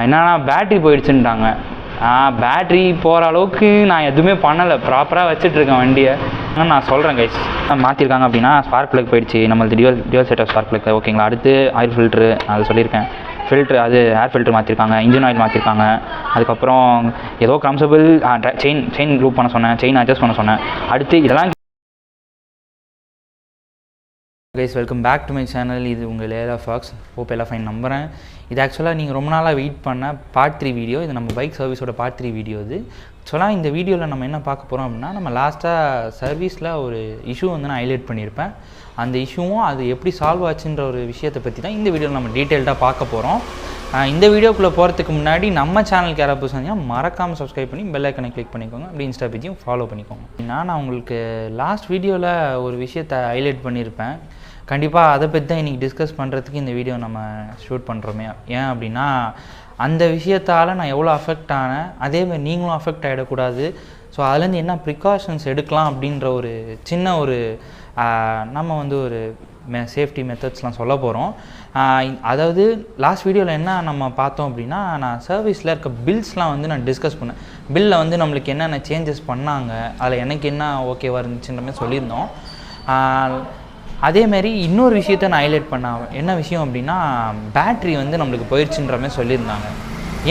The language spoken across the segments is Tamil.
என்னன்னா பேட்ரி போயிடுச்சுட்டாங்க. பேட்ரி போகிற அளவுக்கு நான் எதுவுமே பண்ணலை, ப்ராப்பராக வச்சுட்ருக்கேன் வண்டியை. நான் சொல்கிறேன் கைஸ், மாற்றிருக்காங்க அப்படின்னா ஸ்பார்க் ப்ளக் போயிடுச்சு, நம்மளுக்கு dual set of spark plug ஓகேங்களா. அடுத்து ஆயில் ஃபில்ட்ரு, அது சொல்லியிருக்கேன். ஃபில்ட்ரு, அது ஏர் ஃபில்ட்ரு மாற்றிருக்காங்க, இன்ஜின் ஆயில் மாற்றிருக்காங்க. அதுக்கப்புறம் ஏதோ கம்ஃபர்டபுள் செயின் லூப் பண்ண சொன்னேன், செயின் அட்ஜஸ்ட் பண்ண சொன்னேன். அடுத்து இதெல்லாம் guys, welcome back to my channel. இது உங்கள் லேலா ஃபாக்ஸ். ஹோப் எல்லாம் ஃபைன் நம்புகிறேன். இது ஆக்சுவலாக நீங்கள் ரொம்ப நாளாக வெயிட் பண்ண பார்ட் 3 வீடியோ. இது நம்ம பைக் சர்வீஸோட பார்ட் 3 வீடியோ. இது ஆக்சுவலாக இந்த வீடியோவில் நம்ம என்ன பார்க்க போகிறோம் அப்படின்னா, நம்ம லாஸ்ட்டாக சர்வீஸில் ஒரு இஷ்யூ வந்து நான் ஹைலைட் பண்ணியிருப்பேன். அந்த இஷ்யூவும் அது எப்படி சால்வ் ஆச்சுன்ற ஒரு விஷயத்தை பற்றி தான் இந்த வீடியோவில் நம்ம டீட்டெயில்டாக பார்க்க போகிறோம். இந்த வீடியோக்குள்ளே போகிறதுக்கு முன்னாடி நம்ம சேனலுக்கு யாராவது புதுசாக மறக்காமல் சப்ஸ்கிரைப் பண்ணி பெல் ஐக்கனை கிளிக் பண்ணிக்கோங்க. அப்படி இன்ஸ்டா பேஜையும் ஃபாலோ பண்ணிக்கோங்க. நான் உங்களுக்கு லாஸ்ட் வீடியோவில் ஒரு விஷயத்தை ஹைலைட் பண்ணியிருப்பேன். கண்டிப்பாக அதை பற்றி தான் இன்றைக்கி டிஸ்கஸ் பண்ணுறதுக்கு இந்த வீடியோ நம்ம ஷூட் பண்ணுறோமே. ஏன் அப்படின்னா, அந்த விஷயத்தால் நான் எவ்வளோ அஃபெக்ட் ஆனேன், அதேமாதிரி நீங்களும் அஃபெக்ட் ஆகிடக்கூடாது. ஸோ அதுலேருந்து என்ன ப்ரிகாஷன்ஸ் எடுக்கலாம் அப்படின்ற ஒரு சின்ன ஒரு நம்ம வந்து ஒரு சேஃப்டி மெத்தட்ஸ்லாம் சொல்ல போகிறோம். அதாவது லாஸ்ட் வீடியோவில் என்ன நம்ம பார்த்தோம் அப்படின்னா, நான் சர்வீஸில் இருக்க பில்ஸ்லாம் வந்து நான் டிஸ்கஸ் பண்ணேன். பில்லில் வந்து நம்மளுக்கு என்னென்ன சேஞ்சஸ் பண்ணாங்க, அதில் எனக்கு என்ன ஓகேவாக இருந்துச்சுன்ற மாதிரி சொல்லியிருந்தோம். அதேமாரி இன்னொரு விஷயத்த நான் ஹைலைட் பண்ணேன். என்ன விஷயம் அப்படின்னா, பேட்ரி வந்து நம்மளுக்கு போயிடுச்சுன்ற மாதிரி சொல்லியிருந்தாங்க.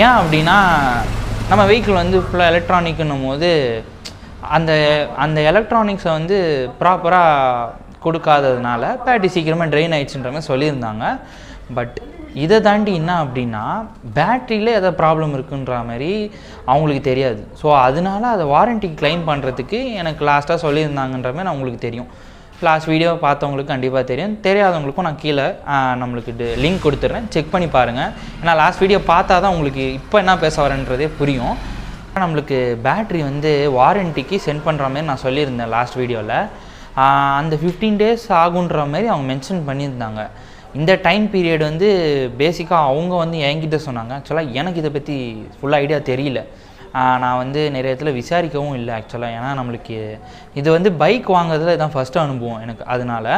ஏன் அப்படின்னா, நம்ம வெஹிக்கிள் வந்து ஃபுல்லாக எலக்ட்ரானிக்குன்னும் போது அந்த எலக்ட்ரானிக்ஸை வந்து ப்ராப்பராக கொடுக்காததுனால பேட்டரி சீக்கிரமாக ட்ரெயின் ஆகிடுச்சுன்ற மாதிரி சொல்லியிருந்தாங்க. பட் இதை தாண்டி என்ன அப்படின்னா, பேட்ரியில் எதாவது ப்ராப்ளம் இருக்குன்ற மாதிரி அவங்களுக்கு தெரியாது. ஸோ அதனால அதை வாரண்டிக்கு கிளைம் பண்ணுறதுக்கு எனக்கு லாஸ்ட்டாக சொல்லியிருந்தாங்கன்ற மாதிரி நான் உங்களுக்கு தெரியும். லாஸ்ட் வீடியோ பார்த்தவங்களுக்கு கண்டிப்பாக தெரியும், தெரியாதவங்களுக்கும் நான் கீழே நம்மளுக்கு லிங்க் கொடுத்துட்றேன், செக் பண்ணி பாருங்கள். ஏன்னா லாஸ்ட் வீடியோ பார்த்தா தான் உங்களுக்கு இப்போ என்ன பேச வரேன்றதே புரியும். நம்மளுக்கு பேட்ரி வந்து வாரண்டிக்கு சென்ட் பண்ணுற மாதிரி நான் சொல்லியிருந்தேன் லாஸ்ட் வீடியோவில். அந்த 15 days ஆகுன்ற மாதிரி அவங்க மென்ஷன் பண்ணியிருந்தாங்க. இந்த டைம் பீரியட் வந்து பேசிக்காக அவங்க வந்து என்கிட்ட சொன்னாங்க. ஆக்சுவலாக எனக்கு இதை பற்றி ஃபுல் ஐடியா தெரியல. நான் வந்து நிறைய இடத்துல விசாரிக்கவும் இல்லை ஆக்சுவலாக. ஏன்னா நம்மளுக்கு இது வந்து பைக் வாங்குறதுல இதான் ஃபஸ்ட்டு அனுபவம் எனக்கு. அதனால்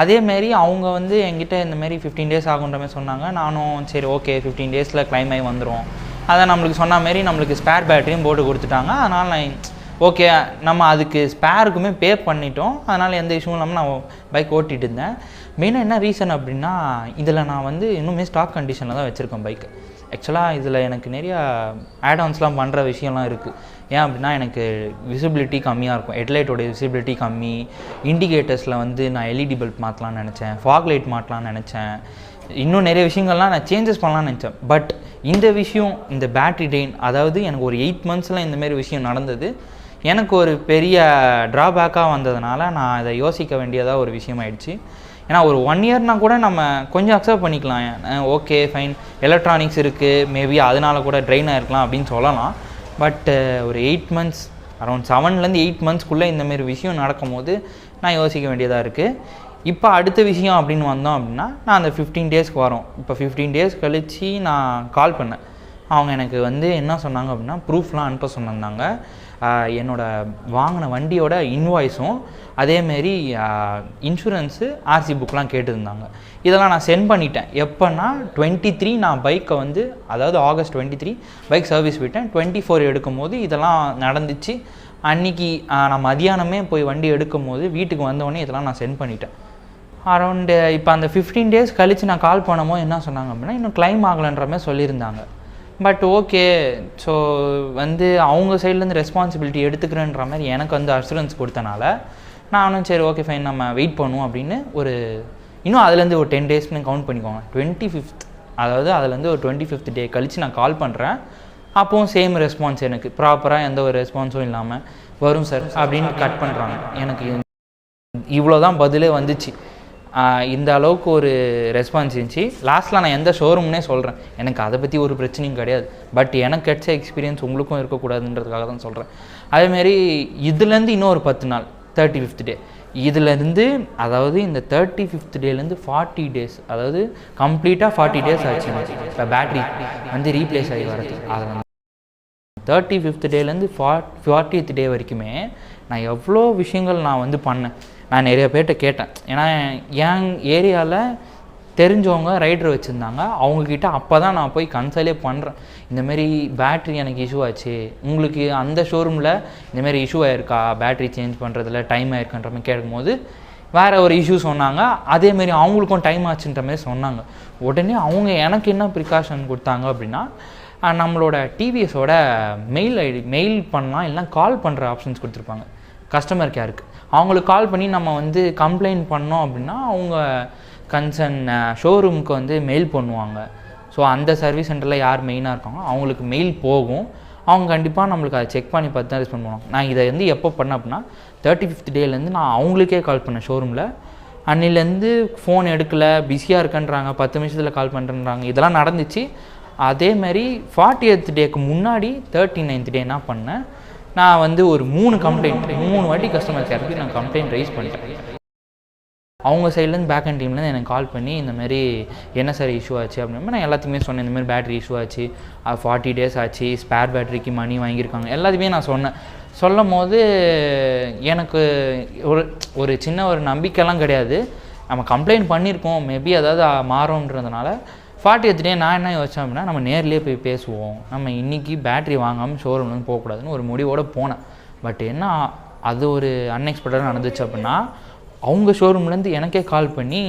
அதேமாரி அவங்க வந்து என்கிட்ட இந்தமாரி 15 days ஆகுன்ற மாதிரி சொன்னாங்க. நானும் சரி ஓகே 15 days கிளைம் ஆகி வந்துடும், அதை நம்மளுக்கு சொன்ன மாரி நம்மளுக்கு ஸ்பேர் பேட்டரியும் போட்டு கொடுத்துட்டாங்க. அதனால் நான் ஓகே, நம்ம அதுக்கு ஸ்பேருக்குமே பே பண்ணிட்டோம். அதனால் எந்த இஷ்யூவும் இல்லாமல் நான் பைக் ஓட்டிகிட்டு இருந்தேன். மெயினாக என்ன ரீசன் அப்படின்னா, இதில் நான் வந்து இன்னுமே ஸ்டாக் கண்டிஷனில் தான் வச்சுருக்கேன் பைக்கு. ஆக்சுவலாக இதில் எனக்கு நிறையா ஆட்-ஆன்ஸ்லாம் பண்ணுற விஷயம்லாம் இருக்குது. ஏன் அப்படின்னா, எனக்கு விசிபிலிட்டி கம்மியாக இருக்கும், ஹெட்லைட்டோட விசிபிலிட்டி கம்மி. இண்டிகேட்டர்ஸில் வந்து நான் எல்இடி பல்ப் மாற்றலான்னு நினச்சேன், ஃபாக் லைட் மாற்றலான்னு நினச்சேன், இன்னும் நிறைய விஷயங்கள்லாம் நான் சேஞ்சஸ் பண்ணலான்னு நினச்சேன். பட் இந்த விஷயம், இந்த பேட்ரி ட்ரெயின், அதாவது எனக்கு ஒரு 8 months இந்தமாரி விஷயம் நடந்தது. எனக்கு ஒரு பெரிய ட்ராபேக்காக வந்ததுனால நான் இதை யோசிக்க வேண்டியதாக ஒரு விஷயமாயிடுச்சு. ஏன்னா ஒரு 1 yearனா கூட நம்ம கொஞ்சம் அக்செப்ட் பண்ணிக்கலாம். ஓகே ஃபைன், எலக்ட்ரானிக்ஸ் இருக்குது, மேபி அதனால கூட ட்ரெயின் ஆகிருக்கலாம் அப்படின்னு சொல்லலாம். பட் ஒரு 8 months, அரௌண்ட் 7 to 8 monthsக்குள்ளே இந்தமாரி விஷயம் நடக்கும் போது நான் யோசிக்க வேண்டியதாக இருக்குது. இப்போ அடுத்த விஷயம் அப்படின்னு வந்தோம் அப்படின்னா, நான் அந்த 15 days வரோம். இப்போ 15 days கழித்து நான் கால் பண்ணேன். அவங்க எனக்கு வந்து என்ன சொன்னாங்க அப்படின்னா, ப்ரூஃப்லாம் அனுப்ப சொன்னாங்க. என்னோடய வாங்கின வண்டியோட இன்வாய்ஸும் அதேமாரி இன்சூரன்ஸு ஆர்சி புக்கெலாம் கேட்டுருந்தாங்க. இதெல்லாம் நான் சென்ட் பண்ணிட்டேன். எப்போன்னா 23 நான் பைக்கை வந்து, அதாவது August 23 பைக் சர்வீஸ் விட்டேன். 24 எடுக்கும் போது இதெல்லாம் நடந்துச்சு. அன்றைக்கி நான் மதியானமே போய் வண்டி எடுக்கும் போது வீட்டுக்கு வந்தோடனே இதெல்லாம் நான் சென்ட் பண்ணிட்டேன். அரௌண்டு இப்போ அந்த 15 days கழித்து நான் கால் பண்ணும்போது என்ன சொன்னாங்க அப்படின்னா, இன்னும் கிளைம் ஆகலைன்ற மாதிரி சொல்லியிருந்தாங்க. பட் ஓகே, ஸோ வந்து அவங்க சைட்லேருந்து ரெஸ்பான்சிபிலிட்டி எடுத்துக்கிறேன்ற மாதிரி எனக்கு வந்து அஷூரன்ஸ் கொடுத்தனால நானும் சரி ஓகே ஃபைன் நம்ம வெயிட் பண்ணுவோம் அப்படின்னு இன்னும் அதுலேருந்து ஒரு 10 days கவுண்ட் பண்ணிக்கோங்க. 25th, அதாவது அதுலேருந்து ஒரு 25th day கழித்து நான் கால் பண்ணுறேன். அப்போவும் சேம் ரெஸ்பான்ஸ், எனக்கு ப்ராப்பராக எந்த ஒரு ரெஸ்பான்ஸும் இல்லாமல் வரும் சார் அப்படின்னு கட் பண்ணுறாங்க. எனக்கு இவ்வளோ தான் பதிலே வந்துச்சு. இந்த அளவுக்கு ஒரு ரெஸ்பான்ஸ் இருந்துச்சு. லாஸ்ட்டில் நான் எந்த ஷோரூம்னே சொல்கிறேன், எனக்கு அதை பற்றி ஒரு பிரச்சனையும் கிடையாது. பட் எனக்கு கிடைச்ச எக்ஸ்பீரியன்ஸ் உங்களுக்கும் இருக்கக்கூடாதுன்றதுக்காக தான் சொல்கிறேன். அதேமாரி இதுலேருந்து இன்னும் ஒரு 10 நாள், 35th day, இதிலேருந்து அதாவது இந்த 35th dayலேருந்து 40 days, அதாவது கம்ப்ளீட்டாக 40 days ஆச்சு இப்போ பேட்ரி வந்து ரீப்ளேஸ் ஆகி வரது. அதில் 35th dayலேருந்து 40th day வரைக்குமே நான் எவ்வளோ விஷயங்கள் நான் வந்து பண்ணேன். நான் நிறைய பேர்கிட்ட கேட்டேன். ஏன்னா என் ஏரியாவில் தெரிஞ்சவங்க ரைடர் வச்சுருந்தாங்க. அவங்கக்கிட்ட அப்போ தான் நான் போய் கன்சல்டே பண்ணுறேன். இந்தமாரி பேட்ரி எனக்கு இஷ்யூ ஆச்சு, உங்களுக்கு அந்த ஷோரூமில் இந்தமாரி இஷ்யூ ஆயிருக்கா, பேட்ரி சேஞ்ச் பண்ணுறதுல டைம் ஆயிருக்குன்ற மாதிரி கேட்கும்போது வேறு ஒரு இஷ்யூ சொன்னாங்க. அதேமாரி அவங்களுக்கும் டைம் ஆச்சுன்ற மாதிரி சொன்னாங்க. உடனே அவங்க எனக்கு என்ன ப்ரிகாஷன் கொடுத்தாங்க அப்படின்னா, நம்மளோட டிவிஎஸோட மெயில் பண்ணலாம், இல்லைனா கால் பண்ணுற ஆப்ஷன்ஸ் கொடுத்துருப்பாங்க கஸ்டமர் கேருக்கு. அவங்களுக்கு கால் பண்ணி நம்ம வந்து கம்ப்ளைண்ட் பண்ணோம் அப்படின்னா அவங்க கன்சர்ன் ஷோரூமுக்கு வந்து மெயில் பண்ணுவாங்க. ஸோ அந்த சர்வீஸ் சென்டரில் யார் மெயினாக இருக்காங்களோ அவங்களுக்கு மெயில் போகும். அவங்க கண்டிப்பாக நம்மளுக்கு அதை செக் பண்ணி பார்த்து தான் ரெஸ்பாண்ட் பண்ணுவாங்க. நான் இதை வந்து எப்போ பண்ணேன் அப்படின்னா 35th டேலேருந்து நான் அவங்களுக்கே கால் பண்ணேன் ஷோரூமில். அன்னிலேருந்து ஃபோன் எடுக்கலை, பிஸியாக இருக்குன்றாங்க, 10 நிமிஷத்தில் கால் பண்ணுறேன்றாங்க. இதெல்லாம் நடந்துச்சு. அதேமாரி 40th டேக்கு முன்னாடி 39th டே என்ன பண்ணேன், நான் வந்து ஒரு 3 வாட்டி கஸ்டமர் கேருக்கு நான் கம்ப்ளைண்ட் ரைஸ் பண்ணிட்டேன். அவங்க சைட்லேருந்து பேக் அண்ட் டீம்லேருந்து எனக்கு கால் பண்ணி இந்தமாரி என்ன சார் இஷ்யூ ஆச்சு அப்படின்னா நான் எல்லாத்துக்குமே சொன்னேன். இந்தமாதிரி பேட்ரி இஷ்யூ ஆச்சு, 40 days ஆச்சு, ஸ்பேர் பேட்ரிக்கு மணி வாங்கியிருக்காங்க, எல்லாத்தையுமே நான் சொன்னேன். சொல்லும் போது எனக்கு ஒரு சின்ன ஒரு நம்பிக்கைலாம் கிடையாது. நம்ம கம்ப்ளைண்ட் பண்ணியிருக்கோம், மேபி அதாவது மாறும்ன்றதுனால 40th டே நான் என்ன யோசித்தேன் அப்படின்னா நம்ம நேர்லேயே போய் பேசுவோம், நம்ம இன்றைக்கி பேட்ரி வாங்காமல் ஷோரூம்லேருந்து போகக்கூடாதுன்னு ஒரு முடிவோடு போனேன். பட் என்ன அது ஒரு அன்எக்ஸ்பெக்டடாக நடந்துச்சு அப்படின்னா, அவங்க ஷோரூம்லேருந்து எனக்கே கால் பண்ணி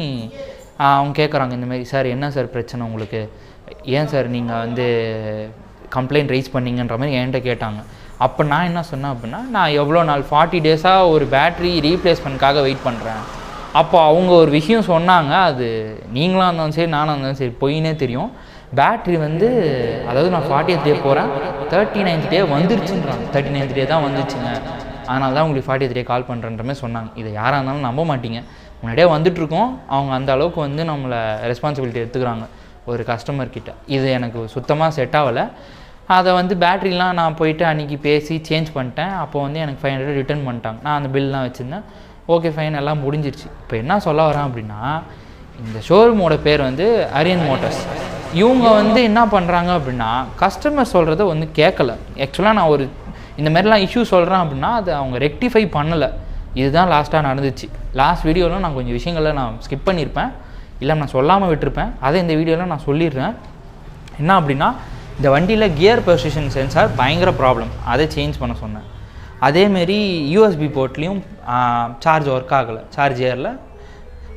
அவங்க கேட்குறாங்க, இந்தமாரி சார் என்ன சார் பிரச்சனை உங்களுக்கு, ஏன் சார் நீங்கள் வந்து கம்ப்ளைண்ட் ரைஸ் பண்ணிங்கன்ற மாதிரி என்கிட்ட கேட்டாங்க. அப்போ நான் என்ன சொன்னேன் அப்படின்னா, நான் எவ்வளோ நாள் 40 days-ஆக ஒரு பேட்ரி ரீப்ளேஸ்மெண்ட்காக வெயிட் பண்ணுறேன். அப்போ அவங்க ஒரு விஷயம் சொன்னாங்க, அது நீங்களாக இருந்தாலும் சரி நானாக இருந்தாலும் சரி பொய்னே தெரியும். பேட்ரி வந்து அதாவது நான் 40th டே போகிறேன், 39th டே வந்துருச்சுன்றாங்க. 39th டே தான் வந்துச்சுங்க, அதனால தான் உங்களுக்கு 40th டே கால் பண்ணுறன்ற மாதிரி சொன்னாங்க. இதை யாராக இருந்தாலும் நம்ப மாட்டீங்க. முன்னாடியே வந்துட்டுருக்கோம், அவங்க அந்த அளவுக்கு வந்து நம்மளை ரெஸ்பான்சிபிலிட்டி எடுத்துக்கிறாங்க ஒரு கஸ்டமர்கிட்ட. இது எனக்கு சுத்தமாக செட் ஆகலை. அதை வந்து பேட்ரிலாம் நான் போயிட்டு அன்றைக்கி பேசி சேஞ்ச் பண்ணிட்டேன். அப்போ வந்து எனக்கு 500 ரிட்டர்ன் பண்ணிட்டாங்க. நான் அந்த பில்லாம் வச்சுருந்தேன். ஓகே ஃபைன், எல்லாம் முடிஞ்சிருச்சு. இப்போ என்ன சொல்ல வரேன் அப்படின்னா, இந்த ஷோரூமோட பேர் வந்து அரியன் மோட்டார்ஸ். இவங்க வந்து என்ன பண்ணுறாங்க அப்படின்னா, கஸ்டமர் சொல்கிறத வந்து கேட்கல. ஆக்சுவலாக நான் ஒரு இந்த மாதிரிலாம் இஷ்யூ சொல்கிறேன் அப்படின்னா அதை அவங்க ரெக்டிஃபை பண்ணலை. இதுதான் லாஸ்ட்டாக நடந்துச்சு. லாஸ்ட் வீடியோவில் நான் கொஞ்சம் விஷயங்களில் நான் ஸ்கிப் பண்ணியிருப்பேன், இல்லை நான் சொல்லாமல் விட்டுருப்பேன். அதை இந்த வீடியோவில் நான் சொல்லிடுறேன். என்ன அப்படின்னா, இந்த வண்டியில் கியர் பொசிஷன் சென்சார் பயங்கர ப்ராப்ளம், அதை சேஞ்ச் பண்ண சொன்னேன். அதேமாரி யூஎஸ்பி போர்ட்லேயும் சார்ஜ் ஒர்க் ஆகலை, சார்ஜரில்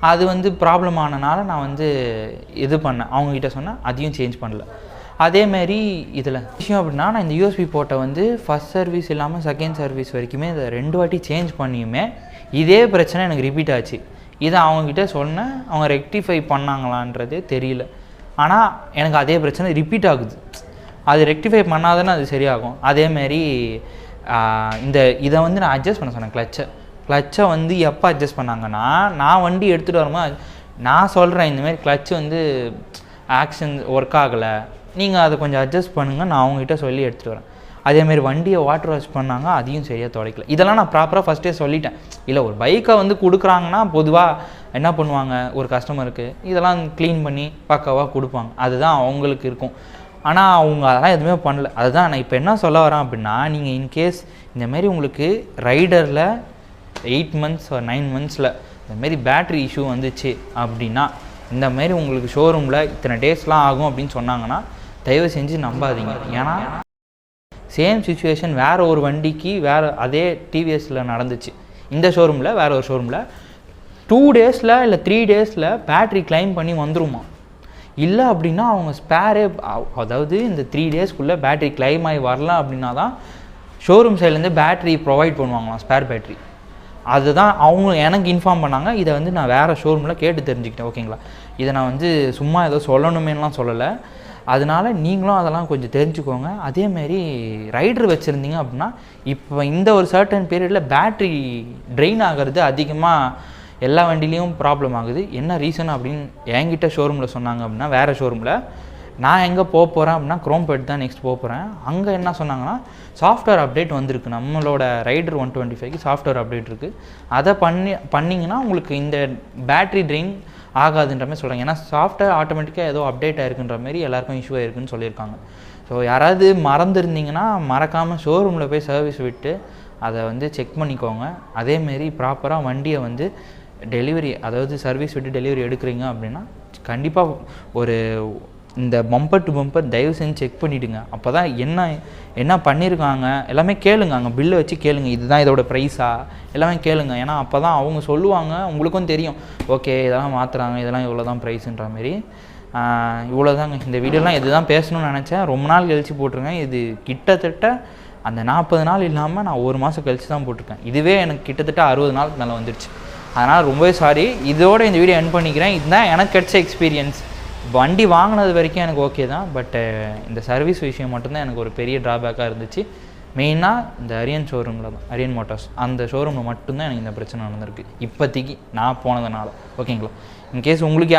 அது வந்து ப்ராப்ளம் ஆனனால நான் வந்து இது பண்ணேன், அவங்ககிட்ட சொன்னேன், அதையும் சேஞ்ச் பண்ணல. அதேமாரி இதில் விஷயம் அப்படின்னா, நான் இந்த யூஎஸ்பி போர்ட்டை வந்து ஃபஸ்ட் சர்வீஸ் இல்லாமல் செகண்ட் சர்வீஸ் வரைக்குமே இதை 2 வாட்டி சேஞ்ச் பண்ணியுமே இதே பிரச்சனை எனக்கு ரிப்பீட் ஆச்சு. இதை அவங்கக்கிட்ட சொன்னேன், அவங்க ரெக்டிஃபை பண்ணாங்களான்றதே தெரியல. ஆனால் எனக்கு அதே பிரச்சனை ரிப்பீட் ஆகுது. அது ரெக்டிஃபை பண்ணாதானே அது சரியாகும். அதேமாரி இதை வந்து நான் அட்ஜஸ்ட் பண்ண சொன்னேன். கிளச்சை வந்து எப்போ அட்ஜஸ்ட் பண்ணாங்கன்னா, நான் வண்டி எடுத்துகிட்டு வரும்போது நான் சொல்கிறேன், இந்தமாரி கிளச்சு வந்து ஆக்ஷன் ஒர்க் ஆகலை, நீங்கள் அதை கொஞ்சம் அட்ஜஸ்ட் பண்ணுங்கள், நான் அவங்ககிட்ட சொல்லி எடுத்துகிட்டு வரேன். அதேமாரி வண்டியை வாட்டர் வாஷ் பண்ணாங்க, அதையும் சரியாக துடைக்கல. இதெல்லாம் நான் ப்ராப்பராக ஃபஸ்ட்டே சொல்லிட்டேன். இல்லை ஒரு பைக்கை வந்து கொடுக்குறாங்கன்னா பொதுவாக என்ன பண்ணுவாங்க, ஒரு கஸ்டமருக்கு இதெல்லாம் க்ளீன் பண்ணி பக்காவாக கொடுப்பாங்க, அதுதான் அவங்களுக்கு இருக்கும். ஆனால் அவங்க அதெல்லாம் எதுவுமே பண்ணல. அதுதான் நான் இப்போ என்ன சொல்ல வரேன் அப்படின்னா, நீங்கள் இன்கேஸ் இந்தமாரி உங்களுக்கு ரைடரில் 8 months or 9 months இந்தமாரி பேட்ரி இஷ்யூ வந்துச்சு அப்படின்னா, இந்தமாரி உங்களுக்கு ஷோரூமில் இத்தனை டேஸ்லாம் ஆகும் அப்படின்னு சொன்னாங்கன்னா தயவு செஞ்சு நம்பாதீங்க. ஏன்னா சேம் சுச்சுவேஷன் வேறு ஒரு வண்டிக்கு வேறு அதே டிவிஎஸில் நடந்துச்சு. இந்த ஷோரூமில் வேறு ஒரு ஷோரூமில் 2 days இல்லை 3 days பேட்ரி கிளைம் பண்ணி வந்துருமா. இல்லை அப்படின்னா அவங்க ஸ்பேரே, அதாவது இந்த 3 days பேட்ரி கிளைம் ஆகி வரலாம் அப்படின்னா தான் ஷோரூம் சைட்லேருந்து பேட்ரி ப்ரொவைட் பண்ணுவாங்களாம், ஸ்பேர் பேட்ரி. அதுதான் அவங்க எனக்கு இன்ஃபார்ம் பண்ணாங்க. இதை வந்து நான் வேறு ஷோரூமில் கேட்டு தெரிஞ்சுக்கிட்டேன். ஓகேங்களா, இதை நான் வந்து சும்மா ஏதோ சொல்லணுமேலாம் சொல்லலை. அதனால் நீங்களும் அதெல்லாம் கொஞ்சம் தெரிஞ்சுக்கோங்க. அதேமாரி ரைடர் வச்சுருந்தீங்க அப்படின்னா, இப்போ இந்த ஒரு சர்டன் பீரியடில் பேட்ரி ட்ரெயின் ஆகிறது அதிகமாக எல்லா வண்டிலையும் ப்ராப்ளம் ஆகுது. என்ன ரீசன் அப்படின்னு என்கிட்ட ஷோரூமில் சொன்னாங்க அப்படின்னா, வேறு ஷோரூமில் நான் எங்கே போக போகிறேன் அப்படின்னா குரோம்பேட் தான் நெக்ஸ்ட் போக போகிறேன். அங்கே என்ன சொன்னாங்கன்னா, சாஃப்ட்வேர் அப்டேட் வந்திருக்கு, நம்மளோட ரைடர் 125க்கு சாஃப்ட்வேர் அப்டேட் இருக்குது, அதை பண்ணிங்கன்னா உங்களுக்கு இந்த பேட்ரி ட்ரெயின் ஆகாதுன்ற மாதிரி சொல்கிறாங்க. ஏன்னா சாஃப்ட்வேர் ஆட்டோமேட்டிக்காக ஏதோ அப்டேட் ஆகிருக்குன்ற மாதிரி எல்லாருக்கும் இஷ்யூ ஆகிருக்குன்னு சொல்லியிருக்காங்க. ஸோ யாராவது மறந்துருந்தீங்கன்னா மறக்காமல் ஷோரூமில் போய் சர்வீஸ் விட்டு அதை வந்து செக் பண்ணிக்கோங்க. அதேமாரி ப்ராப்பராக வண்டியை வந்து டெலிவரி, அதாவது சர்வீஸ் விட்டு டெலிவரி எடுக்கிறீங்க அப்படின்னா கண்டிப்பாக ஒரு இந்த பம்பர் டு பம்பர் தயவு செஞ்சு செக் பண்ணிவிடுங்க. அப்போ தான் என்ன பண்ணியிருக்காங்க எல்லாமே கேளுங்க, அங்கே பில்லை வச்சு கேளுங்க, இதுதான் இதோட ப்ரைஸா எல்லாமே கேளுங்க. ஏன்னா அப்போ தான் அவங்க சொல்லுவாங்க, உங்களுக்கும் தெரியும் ஓகே இதெல்லாம் மாற்றுறாங்க, இதெல்லாம் இவ்வளோ தான் ப்ரைஸுன்ற மாரி. இவ்வளோ தாங்க இந்த வீடியோலாம். இது தான் பேசணும்னு நினச்சேன், ரொம்ப நாள் கழித்து போட்டிருக்கேன். இது கிட்டத்தட்ட அந்த 40 நாள் இல்லாமல் நான் 1 மாதம் கழித்து தான் போட்டிருக்கேன். இதுவே எனக்கு கிட்டத்தட்ட 60 நாளுக்கு மேலே வந்துடுச்சு. அதனால் ரொம்பவே சாரி. இதோடு இந்த வீடியோ எண்ட் பண்ணிக்கிறேன். இதுதான் எனக்கு கிடைச்ச எக்ஸ்பீரியன்ஸ். வண்டி வாங்கினது வரைக்கும் எனக்கு ஓகே தான், பட்டு இந்த சர்வீஸ் விஷயம் மட்டும்தான் எனக்கு ஒரு பெரிய ட்ராபேக்காக இருந்துச்சு. மெயினாக இந்த அரியன் ஷோரூமில் தான், அரியன் மோட்டார்ஸ் அந்த ஷோரூமில் மட்டும்தான் எனக்கு இந்த பிரச்சனை நடந்திருக்கு இப்போதைக்கு நான் போனதுனால. ஓகேங்களா? இன்கேஸ் உங்களுக்கு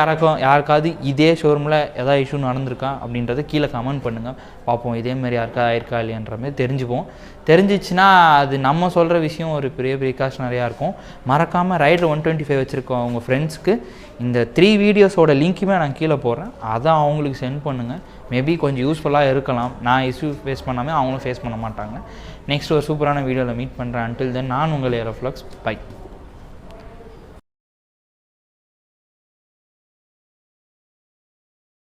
யாருக்காவது இதே ஷோரூமில் எதாவது இஷ்யூ நடந்திருக்கா அப்படின்றத கீழே கமெண்ட் பண்ணுங்கள், பார்ப்போம் இதேமாதிரி யாருக்கா ஆயிருக்கா இல்லையான்ற மாதிரி தெரிஞ்சுப்போம். தெரிஞ்சிச்சுன்னா அது நம்ம சொல்கிற விஷயம் ஒரு பெரிய ப்ரிகாஷனரியாக இருக்கும். மறக்காமல் ரைடர் 125 வச்சுருக்கோம் உங்கள் ஃப்ரெண்ட்ஸ்க்கு இந்த 3 வீடியோஸோட லிங்க்குமே நான் கீழே போடுறேன், அதை அவங்களுக்கு சென்ட் பண்ணுங்கள். மேபி கொஞ்சம் யூஸ்ஃபுல்லாக இருக்கலாம். நான் இஷ்யூ ஃபேஸ் பண்ணாமல் அவங்களும் ஃபேஸ் பண்ண மாட்டாங்க. நெக்ஸ்ட் ஒரு சூப்பரான வீடியோவில் மீட் பண்ணுறேன். அன்டில் தென் நான் உங்கள் ஏரோஃப்ளக்ஸ். பை.